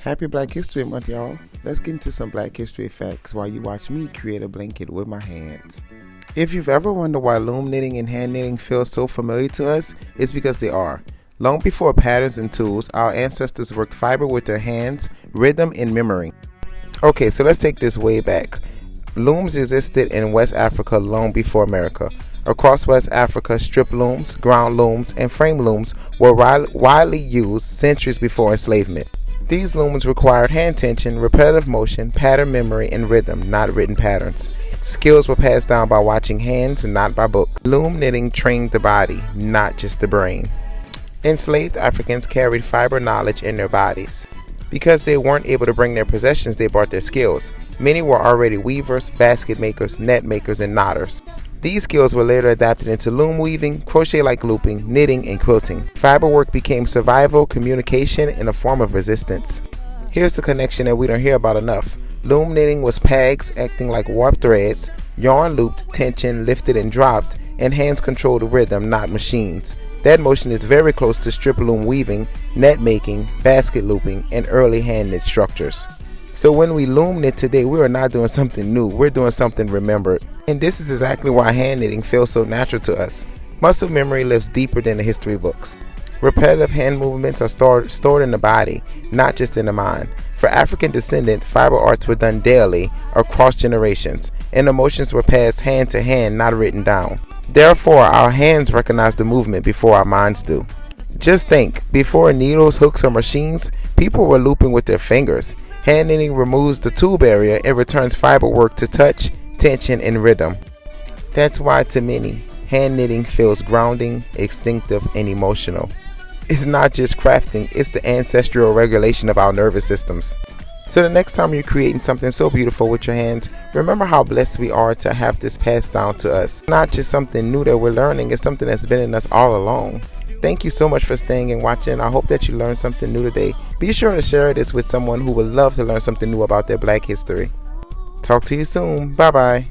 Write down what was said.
Happy Black History Month, y'all. Let's get into some Black History facts while you watch me create a blanket with my hands. If you've ever wondered why loom knitting and hand knitting feel so familiar to us, it's because they are. Long before patterns and tools, our ancestors worked fiber with their hands, rhythm, and memory. Okay, so let's take this way back. Looms existed in West Africa long before America. Across West Africa, strip looms, ground looms, and frame looms were widely used centuries before enslavement. These looms required hand tension, repetitive motion, pattern memory, and rhythm, not written patterns. Skills were passed down by watching hands, not by books. Loom knitting trained the body, not just the brain. Enslaved Africans carried fiber knowledge in their bodies. Because they weren't able to bring their possessions, they brought their skills. Many were already weavers, basket makers, net makers, and knotters. These skills were later adapted into loom weaving, crochet-like looping, knitting, and quilting. Fiber work became survival, communication, and a form of resistance. Here's the connection that we don't hear about enough. Loom knitting was pegs acting like warp threads, yarn looped, tension, lifted, and dropped, and hands controlled the rhythm, not machines. That motion is very close to strip loom weaving, net making, basket looping, and early hand knit structures. So when we loom knit today, we are not doing something new, we're doing something remembered. And this is exactly why hand knitting feels so natural to us. Muscle memory lives deeper than the history books. Repetitive hand movements are stored in the body, not just in the mind. For African descendant, fiber arts were done daily across generations, and emotions were passed hand to hand, not written down. Therefore, our hands recognize the movement before our minds do. Just think, before needles, hooks, or machines, people were looping with their fingers. Hand knitting removes the tool barrier and returns fiber work to touch, tension, and rhythm. That's why to many, hand knitting feels grounding, instinctive, and emotional. It's not just crafting, it's the ancestral regulation of our nervous systems. So the next time you're creating something so beautiful with your hands, remember how blessed we are to have this passed down to us. Not just something new that we're learning, it's something that's been in us all along. Thank you so much for staying and watching. I hope that you learned something new today. Be sure to share this with someone who would love to learn something new about their Black history. Talk to you soon. Bye bye.